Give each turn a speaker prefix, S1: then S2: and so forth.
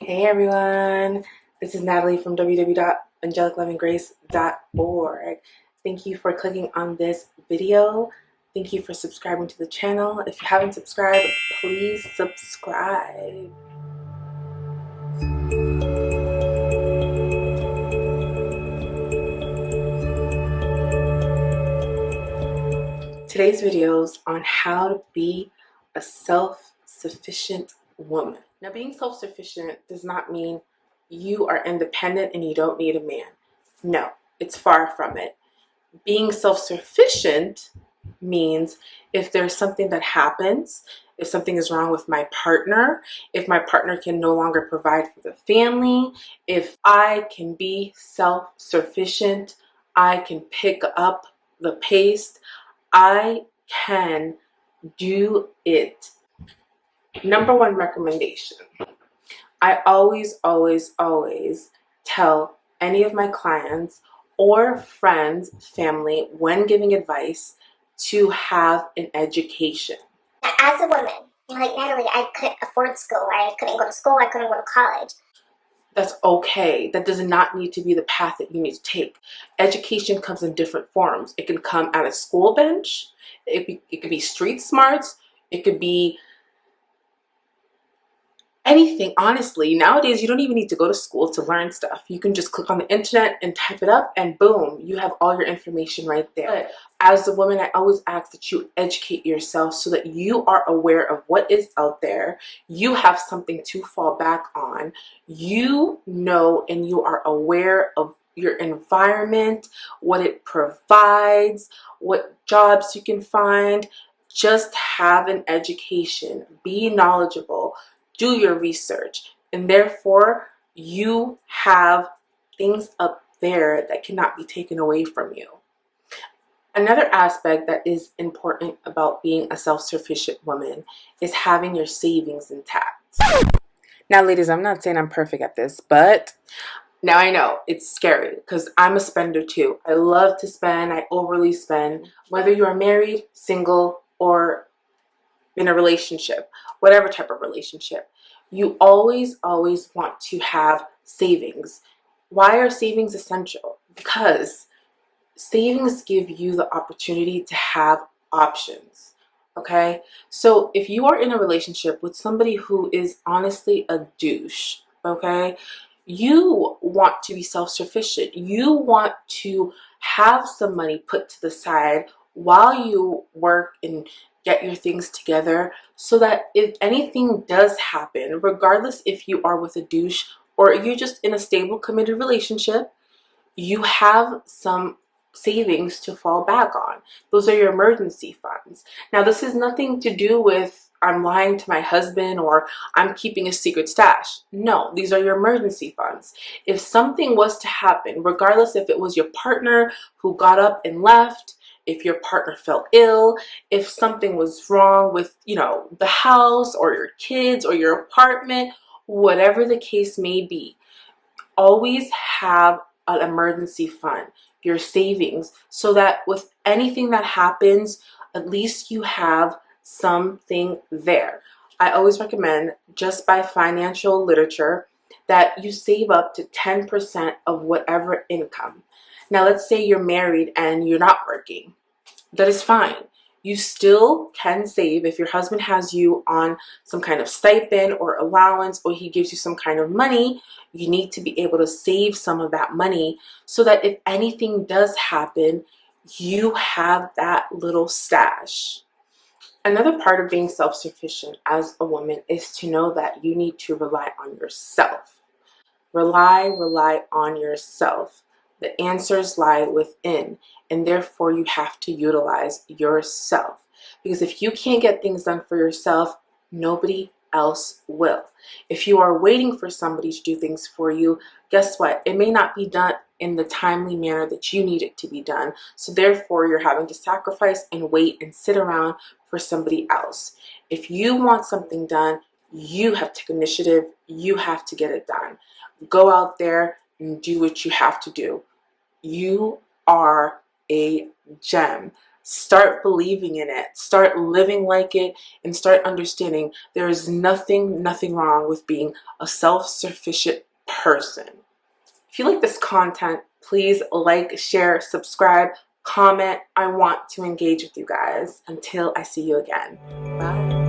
S1: Hey everyone, this is Natalie from www.angelicloveandgrace.org. Thank you for clicking on this video. Thank you for subscribing to the channel. If you haven't subscribed, please subscribe. Today's video is on how to be a self-sufficient woman. Now, being self-sufficient does not mean you are independent and you don't need a man. No, it's far from it. Being self-sufficient means if there's something that happens, if something is wrong with my partner, if my partner can no longer provide for the family, if I can be self-sufficient, I can pick up the pace, I can do it. Number one recommendation. I always tell any of my clients or friends, family, when giving advice, to have an education.
S2: As a woman, like Natalie, I couldn't afford school. I couldn't go to school. I couldn't go to college.
S1: That's okay. That does not need to be the path that you need to take. Education comes in different forms. It can come at a school bench. It could be street smarts. It could be anything, honestly. Nowadays, you don't even need to go to school to learn stuff. You can just click on the internet and type it up and boom, you have all your information right there. But as a woman, I always ask that you educate yourself so that you are aware of what is out there. You have something to fall back on. You know and you are aware of your environment, what it provides, what jobs you can find. Just have an education. Be knowledgeable. Do your research, and therefore you have things up there that cannot be taken away from you. Another aspect that is important about being a self-sufficient woman is having your savings intact. Now, ladies, I'm not saying I'm perfect at this, but now I know it's scary because I'm a spender too. I love to spend. I overly spend. Whether you are married, single, or in a relationship, whatever type of relationship, you always want to have savings. Why are savings essential? Because savings give you the opportunity to have options. Okay, so if you are in a relationship with somebody who is honestly a douche, okay, you want to be self-sufficient. You want to have some money put to the side while you work and get your things together, so that if anything does happen, regardless if you are with a douche or you're just in a stable, committed relationship, you have some savings to fall back on. Those are your emergency funds. Now, this has nothing to do with I'm lying to my husband or I'm keeping a secret stash. No, these are your emergency funds. If something was to happen, regardless if it was your partner who got up and left, if your partner fell ill, if something was wrong with, the house or your kids or your apartment, whatever the case may be, always have an emergency fund, your savings, so that with anything that happens, at least you have something there. I always recommend, just by financial literature, that you save up to 10% of whatever income. Now, let's say you're married and you're not working. That is fine. You still can save if your husband has you on some kind of stipend or allowance, or he gives you some kind of money. You need to be able to save some of that money so that if anything does happen, you have that little stash. Another part of being self-sufficient as a woman is to know that you need to rely on yourself. Rely on yourself. The answers lie within, and therefore you have to utilize yourself. Because if you can't get things done for yourself, nobody else will. If you are waiting for somebody to do things for you, guess what? It may not be done in the timely manner that you need it to be done. So therefore, you're having to sacrifice and wait and sit around for somebody else. If you want something done, you have to take initiative. You have to get it done. Go out there and do what you have to do. You are a gem. Start believing in it, start living like it, and start understanding there is nothing wrong with being a self-sufficient person. If you like this content, please like, share, subscribe, comment. I want to engage with you guys. Until I see you again. Bye.